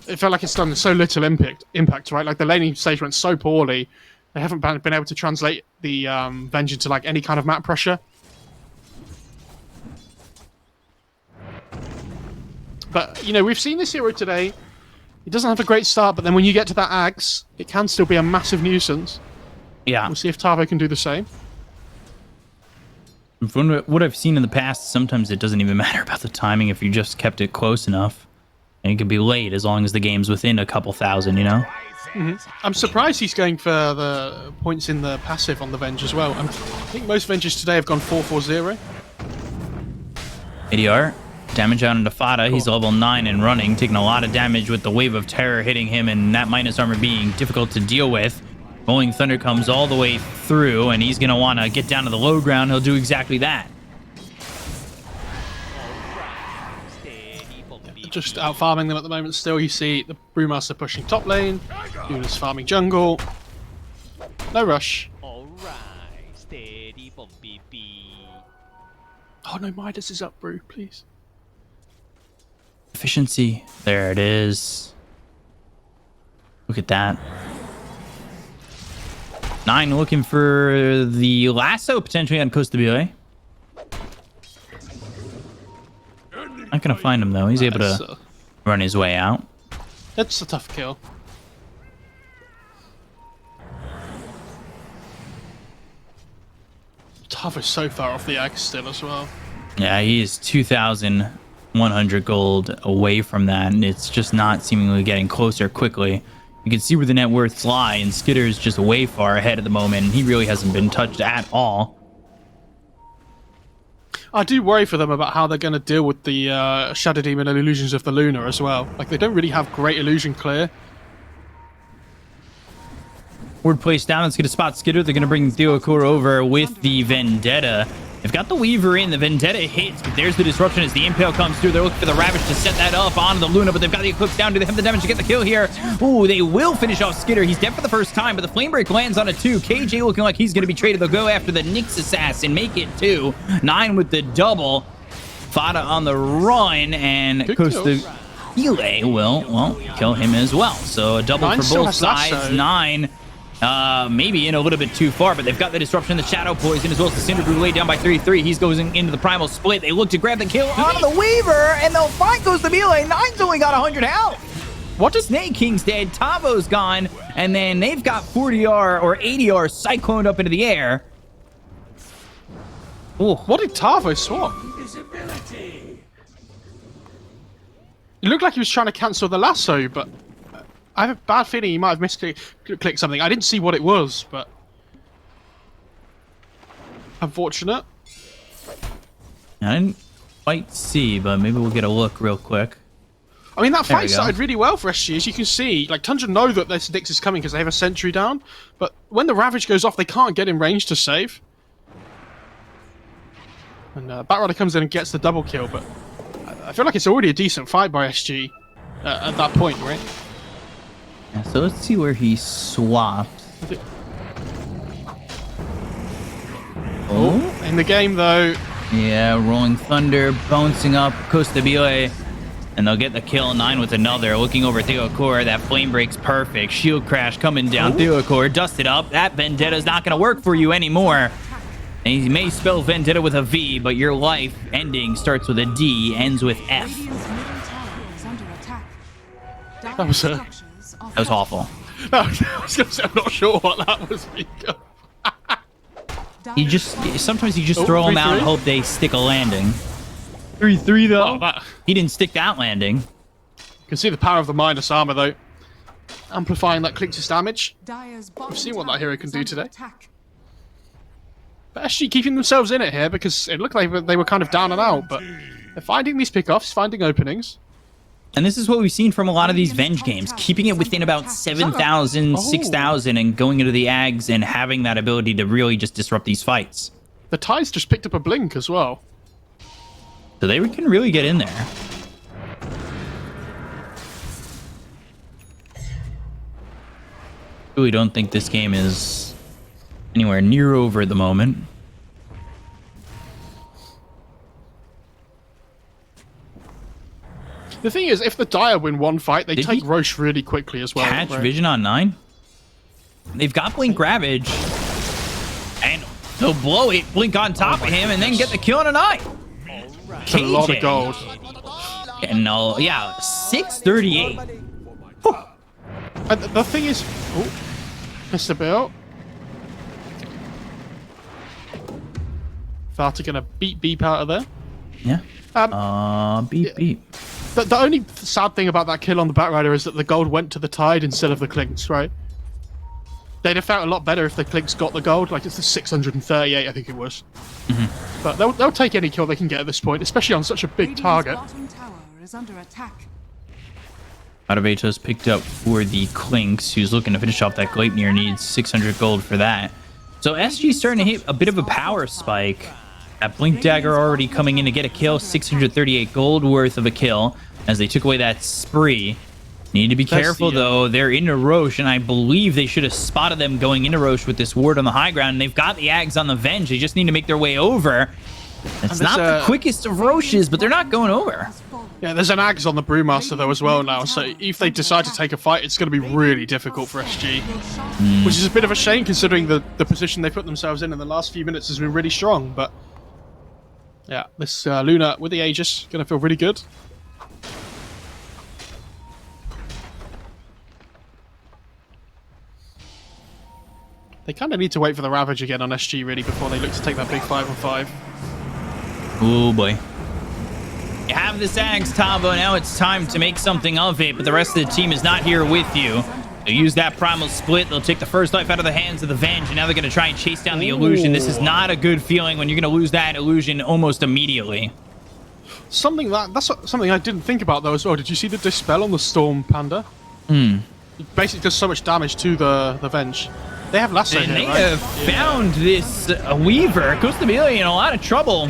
Speaker 6: It felt like it's done so little impact, right? Like, the laning stage went so poorly. They haven't been able to translate the Venge into, like, any kind of map pressure. But, you know, we've seen this hero today. He doesn't have a great start, but then when you get to that Axe, it can still be a massive nuisance.
Speaker 5: Yeah.
Speaker 6: We'll see if Tavo can do the same.
Speaker 5: From what I've seen in the past, sometimes it doesn't even matter about the timing if you just kept it close enough. And it could be late as long as the game's within a couple thousand, you know?
Speaker 6: I'm surprised he's going for the points in the passive on the Venge as well. I think most Venges today have gone 4-4-0.
Speaker 5: ADR, damage out into Fada. He's level 9 and running, taking a lot of damage with the Wave of Terror hitting him and that minus armor being difficult to deal with. Rolling Thunder comes all the way through, and he's going to want to get down to the low ground. He'll do exactly that.
Speaker 6: Just out farming them at the moment still. You see the Brewmaster pushing top lane, Eunice farming jungle. No rush. Oh no, Midas is up, Brew, please.
Speaker 5: Efficiency. There it is. Look at that. 9 looking for the lasso potentially on Costa Bile. Not gonna find him though. He's able to run his way out.
Speaker 6: That's a tough kill. Tava's so far off the axe still as well.
Speaker 5: Yeah, he is 2,100 gold away from that, and it's just not seemingly getting closer quickly. You can see where the net worths lie, and Skitter is just way far ahead at the moment, and he really hasn't been touched at all.
Speaker 6: I do worry for them about how they're going to deal with the Shadow Demon and Illusions of the Lunar as well. Like, they don't really have great illusion clear.
Speaker 5: Word placed down. Let's get a spot Skitter. They're going to bring Theokura over with the Vendetta. They've got the Weaver in. The Vendetta hits, but there's the disruption as the Impale comes through. They're looking for the Ravage to set that up on the Luna, but they've got the Eclipse down. Do they have the damage to get the kill here? Ooh, they will finish off Skitter. He's dead for the first time, but the Flame Break lands on a 2. KJ looking like he's going to be traded. They'll go after the Nyx Assassin, make it 2. 9 with the double. Fada on the run, and Costa Bile will, kill him as well. So a double
Speaker 6: 9
Speaker 5: for
Speaker 6: still
Speaker 5: both
Speaker 6: has lasso.
Speaker 5: sides. 9 maybe in a little bit too far, but they've got the disruption, the Shadow Poison, as well as the Cinder Brew laid down by 3-3. He's going into the Primal Split. They look to grab the kill on the Weaver, and they'll find Costa Bile. 9's only got 100 health.
Speaker 6: What did
Speaker 5: Snake King's dead, Tavo's gone, and then they've got 40R or 80R cycloned up into the air.
Speaker 6: Oh, what did Tavo swap? It looked like he was trying to cancel the lasso, but I have a bad feeling he might have misclicked something. I didn't see what it was, but unfortunate.
Speaker 5: I didn't quite see, but maybe we'll get a look real quick.
Speaker 6: I mean, that
Speaker 5: There we
Speaker 6: fight
Speaker 5: go.
Speaker 6: started really well for SG, as you can see. Like, Tundra know that this Nyx is coming because they have a sentry down, but when the Ravage goes off, they can't get in range to save. And Batrider comes in and gets the double kill, but I feel like it's already a decent fight by SG at that point, right?
Speaker 5: Yeah, so let's see where he swapped. Oh,
Speaker 6: In the game, though,
Speaker 5: yeah, Rolling Thunder bouncing up Costa Bile, and they'll get the kill. 9 with another. Looking over Theocor, that flame break's perfect. Shield crash coming down. Theocor dusted up. That Vendetta's not going to work for you anymore. And you may spell Vendetta with a V, but your life ending starts with a D, ends with F.
Speaker 4: Radiant's middle tower is under attack.
Speaker 6: That was,
Speaker 4: Structures are
Speaker 5: That was awful.
Speaker 6: I was going to say, I'm not sure what that was.
Speaker 5: You just sometimes you just throw them out and
Speaker 6: 3-3?
Speaker 5: hope they stick a landing. 3-3 though.
Speaker 6: Oh, that...
Speaker 5: He didn't stick that landing.
Speaker 6: You can see the power of the minus armor, though. Amplifying that Clink's damage.
Speaker 4: Dire's
Speaker 6: We've seen what that hero can do today.
Speaker 4: Attack.
Speaker 6: But SG keeping themselves in it here because it looked like they were kind of down and out, but they're finding these pickoffs, finding openings.
Speaker 5: And this is what we've seen from a lot of these Venge games, keeping it within about 7,000, 6,000, and going into the Ags and having that ability to really just disrupt these fights.
Speaker 6: The Tides just picked up a blink as well.
Speaker 5: So they can really get in there. Really don't think this game is anywhere near over at the moment.
Speaker 6: The thing is, if the Dire win one fight, they
Speaker 5: Did
Speaker 6: take
Speaker 5: he
Speaker 6: Roche really quickly as well.
Speaker 5: Catch
Speaker 6: right?
Speaker 5: vision on 9. They've got Blink Ravage. And they'll blow it, Blink on top of him, and then get the kill on a 9.
Speaker 6: It's a lot of
Speaker 5: KJ.
Speaker 6: gold.
Speaker 5: And no, yeah, 638.
Speaker 6: And the thing is... Oh, Mr. Bill. Varta gonna beat Beep out of there.
Speaker 5: Yeah. Beep, beep.
Speaker 6: The only sad thing about that kill on the Batrider is that the gold went to the Tide instead of the Clinks, right? They'd have felt a lot better if the Clinks got the gold, like it's the 638, I think it was. But they'll take any kill they can get at this point, especially on such a big
Speaker 4: Radiant's
Speaker 6: target.
Speaker 4: bottom tower is under attack.
Speaker 5: Motivatos picked up for the Clinks, who's looking to finish off that Gleipnir, needs 600 gold for that. So SG's starting to hit a bit of a power spike. That Blink Dagger already coming in to get a kill, 638 gold worth of a kill, as they took away that spree. Need to be careful, though. They're into Roche, and I believe they should have spotted them going into Roche with this ward on the high ground, and they've got the Ags on the Venge. They just need to make their way over. It's not the quickest of Roches, but they're not going over.
Speaker 6: Yeah, there's an Ags on the Brewmaster though as well now, so if they decide to take a fight, it's going to be really difficult for SG. Which is a bit of a shame considering the position they put themselves in the last few minutes has been really strong, but... Yeah, this Luna with the Aegis, going to feel really good. They kind of need to wait for the Ravage again on SG really before they look to take that big 5-on-5.
Speaker 5: Oh boy. You have this Ags, Tavo. Now it's time to make something of it, but the rest of the team is not here with you. They'll use that Primal Split. They'll take the first life out of the hands of the Venge, and now they're going to try and chase down the Illusion. This is not a good feeling when you're going to lose that Illusion almost immediately.
Speaker 6: Something I didn't think about though as well. Did you see the Dispel on the Storm Panda? It basically does so much damage to the Venge. They have Lasso
Speaker 5: And
Speaker 6: here,
Speaker 5: they
Speaker 6: right?
Speaker 5: have found this Weaver. Costabile in a lot of trouble.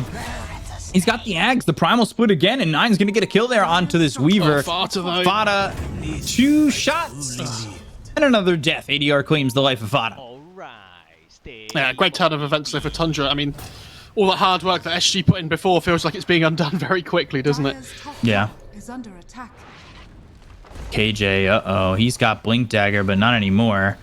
Speaker 5: He's got the Ags, the Primal Split again, and 9's going to get a kill there onto this Weaver.
Speaker 6: Varta, though.
Speaker 5: Vada, 2 shots. And another death. ADR claims the life of Vada.
Speaker 6: Yeah, great turn of events there for Tundra. I mean, all that hard work that SG put in before feels like it's being undone very quickly, doesn't it?
Speaker 4: Dire's top
Speaker 5: Yeah.
Speaker 4: tower is under attack.
Speaker 5: KJ, uh-oh. He's got Blink Dagger, but not anymore.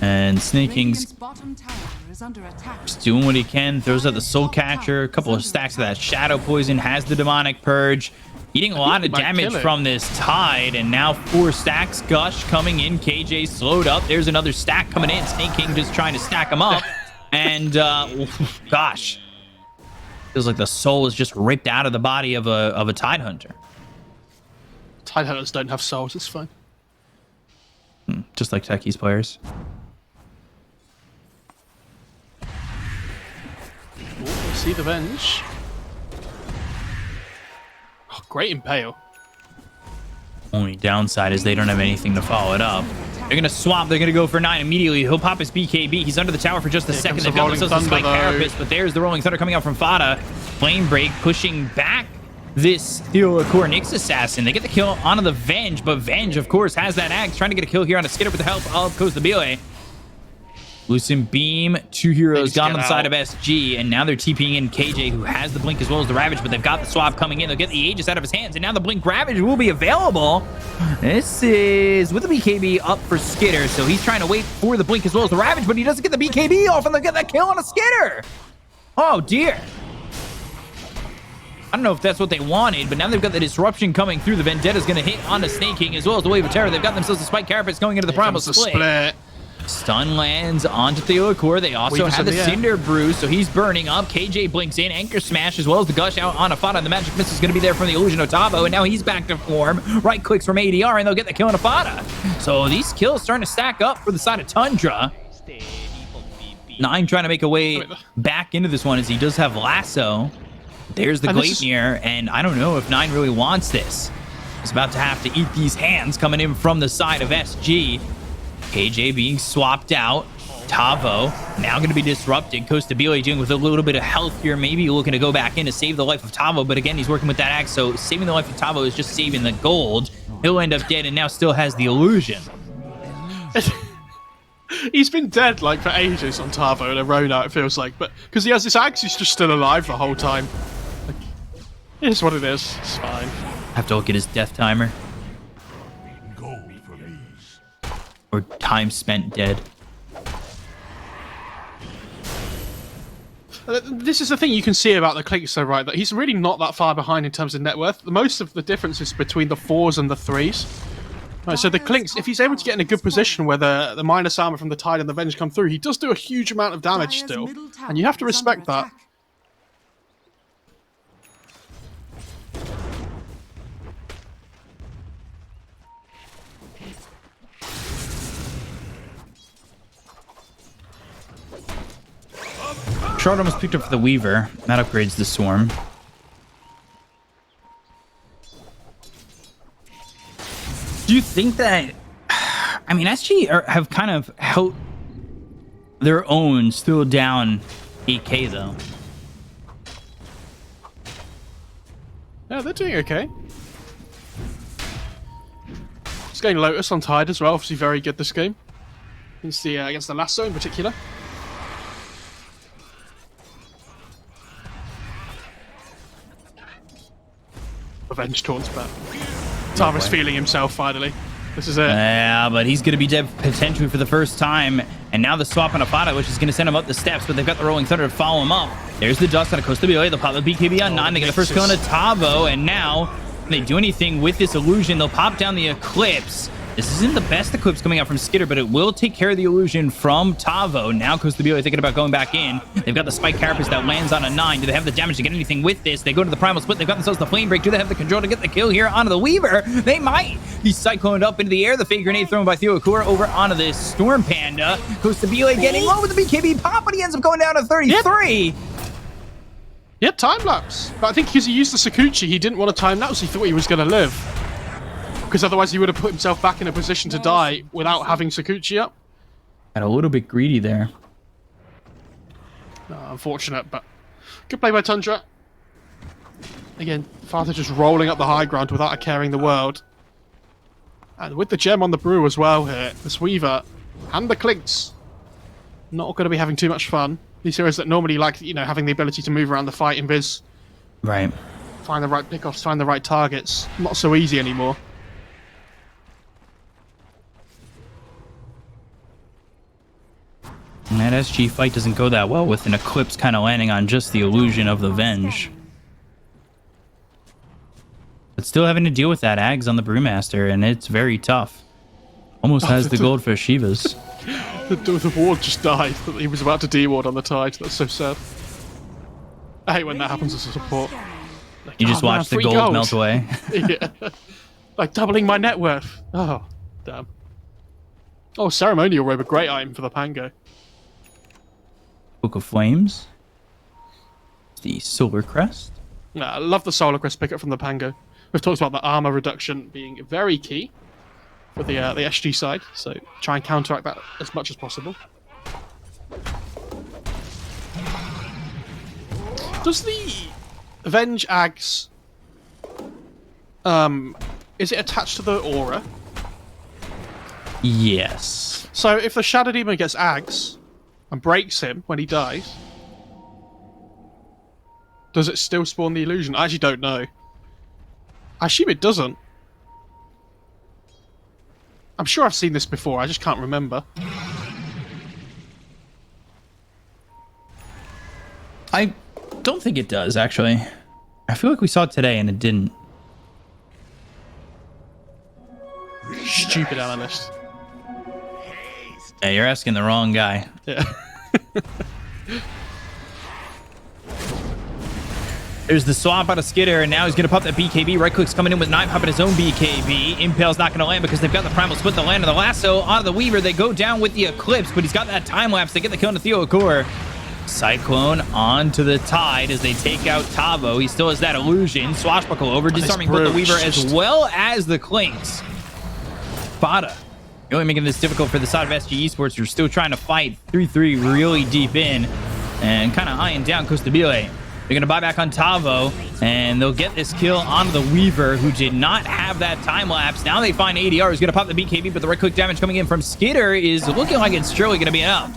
Speaker 5: And Snaking's
Speaker 4: Radiant's bottom tower is under attack.
Speaker 5: doing what he can. Throws out the Soul Catcher. A couple of stacks of that Shadow Poison. Has the Demonic Purge. Eating a lot of
Speaker 6: might
Speaker 5: damage
Speaker 6: kill it.
Speaker 5: from this Tide, and now 4 stacks. Gush coming in. KJ slowed up. There's another stack coming in. Snake King just trying to stack them up. And, gosh. Feels like the soul is just ripped out of the body of a Tide Hunter.
Speaker 6: Tide Hunters don't have souls, it's fine.
Speaker 5: Just like Techies players.
Speaker 6: We'll see the Venge. Oh, great Impale.
Speaker 5: Only downside is they don't have anything to follow it up. They're going to swap. They're going to go for 9 immediately. He'll pop his BKB. He's under the tower for just a second.
Speaker 6: comes
Speaker 5: They've
Speaker 6: the
Speaker 5: got
Speaker 6: Rolling
Speaker 5: themselves a Spike
Speaker 6: Thunder, though.
Speaker 5: Carapace, but there's the Rolling Thunder coming out from Fada. Flame Break pushing back this Theocore Nyx assassin. They get the kill onto the Venge, but Venge, of course, has that axe, trying to get a kill here on a Skitter with the help of Coast the BOA. Lucent Beam, 2 heroes gone on the side of SG, and now they're TPing in KJ, who has the Blink as well as the Ravage, but they've got the swap coming in. They'll get the Aegis out of his hands, and now the Blink Ravage will be available. This is with the BKB up for Skitter, so he's trying to wait for the Blink as well as the Ravage, but he doesn't get the BKB off, and they'll get that kill on a Skitter. Oh, dear. I don't know if that's what they wanted, but now they've got the disruption coming through. The Vendetta's going to hit onto Snake King as well as the Wave of Terror. They've got themselves a Spike Carapace going into the Primal Split. Stun lands onto Theocore. They also
Speaker 6: Weaver's
Speaker 5: have the
Speaker 6: in the air.
Speaker 5: Cinder Brew, so he's burning up. KJ blinks in, Anchor Smash, as well as the Gush out on a Fada. The Magic Mist is going to be there from the Illusion of Tavo, and now he's back to form. Right clicks from ADR, and they'll get the kill on a Fada. So these kills starting to stack up for the side of Tundra. 9 trying to make a way back into this one as he does have Lasso. There's the Gleipnir, and I don't know if 9 really wants this. He's about to have to eat these hands coming in from the side of SG. KJ being swapped out. Tavo now going to be disrupted. Costa BOA dealing with a little bit of health here. Maybe looking to go back in to save the life of Tavo, but again, he's working with that axe, so saving the life of Tavo is just saving the gold. He'll end up dead and now still has the illusion.
Speaker 6: He's been dead like for ages on Tavo and Arona, it feels like, but because he has this axe, he's just still alive the whole time. Like, it is what it is. It's fine.
Speaker 5: Have to look at his death timer. Or time spent dead.
Speaker 6: This is the thing you can see about the Clinks, though, right? That he's really not that far behind in terms of net worth. Most of the difference is between the 4s and the 3s. Right, so the Clinks, if he's able to get in a good position where the minus armor from the Tide and the Venge come through, he does do a huge amount of damage
Speaker 4: Dire's
Speaker 6: still.
Speaker 4: middle tower
Speaker 6: And you have to
Speaker 4: is under
Speaker 6: respect that.
Speaker 4: attack.
Speaker 5: Shard almost picked up for the Weaver. That upgrades the Swarm. Do you think that... I mean, SG have kind of held their own still down 8k, though.
Speaker 6: Yeah, they're doing okay. He's getting Lotus on Tide as well, obviously very good this game. Against the Lasso in particular. Revenge taunts back. Tava's feeling himself finally. This is it.
Speaker 5: Yeah, but he's going to be dead potentially for the first time. And now the swap on a Fada, which is going to send him up the steps, but they've got the Rolling Thunder to follow him up. There's the Dust on a Costa BOA. They'll pop the BKB on 9. They get the first kill on a Tavo, and now when they do anything with this illusion, they'll pop down the Eclipse. This isn't the best Eclipse coming out from Skitter, but it will take care of the illusion from Tavo. Now Costa BOA thinking about going back in. They've got the Spike Carapace that lands on a 9. Do they have the damage to get anything with this? They go to the Primal Split. They've got themselves the Flame Break. Do they have the control to get the kill here onto the Weaver? They might. He's cycloned up into the air. The fake grenade thrown by Theocore over onto this Storm Panda. Costa BOA getting low with the BKB pop, but he ends up going down to 33.
Speaker 6: Yeah, time lapse. But I think because he used the Sakuchi, he didn't want to time lapse. He thought he was going to live. Because otherwise he would have put himself back in a position to die without having Sakuchi up.
Speaker 5: Got a little bit greedy there.
Speaker 6: Unfortunate, but good play by Tundra. Again, Father just rolling up the high ground without a care in the world. And with the gem on the brew as well here, this Weaver and the Clinks not going to be having too much fun. These heroes that normally like, you know, having the ability to move around the fight in Viz.
Speaker 5: Right.
Speaker 6: Find the right pickoffs, find the right targets. Not so easy anymore.
Speaker 5: And that SG fight doesn't go that well with an Eclipse kind of landing on just the illusion of the Venge. but still having to deal with that Ags on the Brewmaster, and it's very tough. Almost has the gold for Shivas.
Speaker 6: The ward just died. He was about to D-ward on the Tide. That's so sad. I hate when that happens as a support. Like,
Speaker 5: You just
Speaker 6: man,
Speaker 5: watch the
Speaker 6: free
Speaker 5: gold melt away.
Speaker 6: Yeah. Like doubling my net worth. Oh, damn. Oh, Ceremonial Robe, a great item for the Pango.
Speaker 5: Book of Flames. The Solar Crest.
Speaker 6: Nah, I love the Solar Crest pickup from the Pango. We've talked about the armor reduction being very key for the SG side, so try and counteract that as much as possible. Does the Avenge Ags is it attached to the aura?
Speaker 5: Yes.
Speaker 6: So if the Shadow Demon gets Ags and breaks him when he dies, does it still spawn the illusion? I actually don't know. I assume it doesn't. I'm sure I've seen this before, I just can't remember.
Speaker 5: I don't think it does, actually. I feel like we saw it today and it didn't.
Speaker 6: Stupid analyst.
Speaker 5: Yeah, you're asking the wrong guy.
Speaker 6: Yeah.
Speaker 5: There's the swap out of Skidder, and now he's going to pop that BKB. Right click's coming in with 9, popping his own BKB. Impale's not going to land because they've got the Primal Split, the land of the lasso onto the Weaver. They go down with the Eclipse, but he's got that time lapse. They get the kill on Theo Core. Cyclone onto the Tide as they take out Tavo. He still has that illusion. Swashbuckle over, disarming both the Weaver as well as the Clinks. Bada. Really making this difficult for the side of SG Esports. You're still trying to fight 3-3 really deep in and kind of eyeing down Costabile. They're going to buy back on Tavo, and they'll get this kill on the Weaver, who did not have that time lapse. Now they find ADR, who's going to pop the BKB, but the right click damage coming in from Skidder is looking like it's surely going to be enough.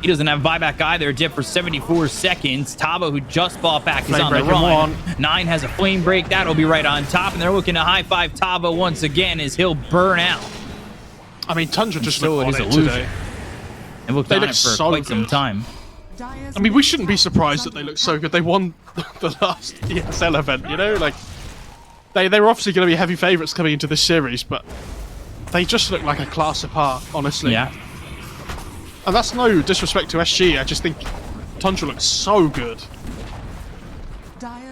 Speaker 5: He doesn't have buyback either. Dip for 74 seconds. Tavo, who just bought back, is on the run. 9 has a flame break. That'll be right on top, and they're looking to high-five Tavo once again as he'll burn out.
Speaker 6: I mean, Tundra just
Speaker 5: Still
Speaker 6: looked
Speaker 5: it
Speaker 6: on
Speaker 5: is
Speaker 6: it
Speaker 5: illusion.
Speaker 6: today.
Speaker 5: They've looked
Speaker 6: They
Speaker 5: on
Speaker 6: look
Speaker 5: it for
Speaker 6: so
Speaker 5: quite some
Speaker 6: good.
Speaker 5: time.
Speaker 6: I mean, we shouldn't be surprised that they look so good. They won the last ESL event, you know? Like, they were obviously going to be heavy favourites coming into this series, but they just look like a class apart, honestly.
Speaker 5: Yeah.
Speaker 6: And that's no disrespect to SG, I just think Tundra looks so good.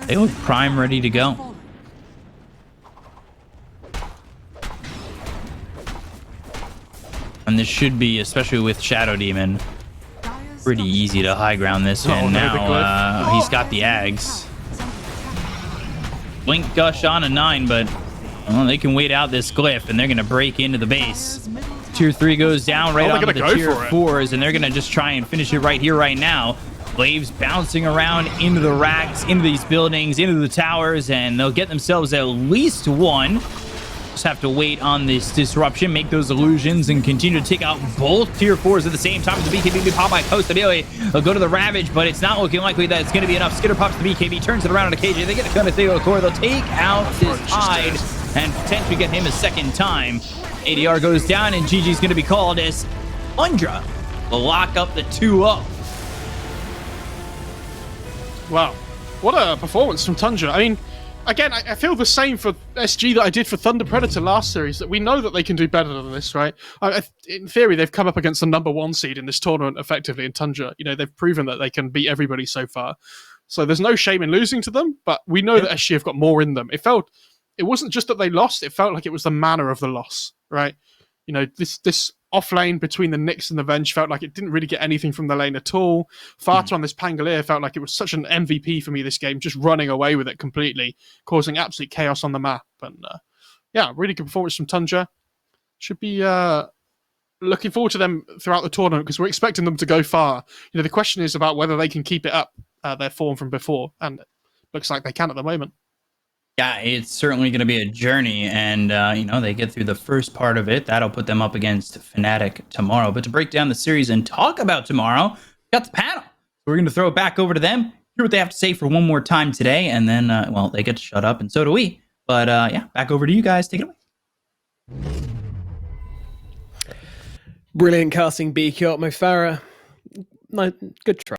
Speaker 5: They look prime, ready to go. And this should be, especially with Shadow Demon, pretty easy to high ground this. And now he's got the Ags. Blink Gush on a 9, but well, they can wait out this glyph, and they're going to break into the base. Tier 3 goes down right onto the Tier 4s, and they're going to just try and finish it right here, right now. Waves bouncing around into the racks, into these buildings, into the towers, and they'll get themselves at least one. Just have to wait on this disruption, make those illusions, and continue to take out both Tier 4s at the same time. The BKB be popped by Costabile. They'll go to the Ravage, but it's not looking likely that it's going to be enough. Skidder pops the BKB, turns it around on a KJ. They get a gun to Theo Core. They'll take out this Tide and potentially get him a second time. ADR goes down, and GG's going to be called as Tundra will lock up the 2-0.
Speaker 6: Wow. What a performance from Tundra. I mean, again, I feel the same for SG that I did for Thunder Predator last series, that we know that they can do better than this, right? In theory, they've come up against the #1 seed in this tournament effectively in Tundra. You know, they've proven that they can beat everybody so far. So there's no shame in losing to them, but we know that SG have got more in them. It wasn't just that they lost, it felt like it was the manner of the loss, right? You know, this off lane between the Nyx and the Venge felt like it didn't really get anything from the lane at all. Fata on this Pangolier felt like it was such an MVP for me this game, just running away with it completely, causing absolute chaos on the map. And yeah, really good performance from Tundra. Should be looking forward to them throughout the tournament because we're expecting them to go far. You know, the question is about whether they can keep it up, their form from before, and it looks like they can at the moment.
Speaker 5: Yeah, it's certainly going to be a journey, and you know, they get through the first part of it. That'll put them up against Fnatic tomorrow. But to break down the series and talk about tomorrow, we got the panel. We're going to throw it back over to them, hear what they have to say for one more time today, and then, well, they get to shut up, and so do we. But yeah, back over to you guys. Take it away.
Speaker 2: Brilliant casting, BQ, Mo Farah. No, good try.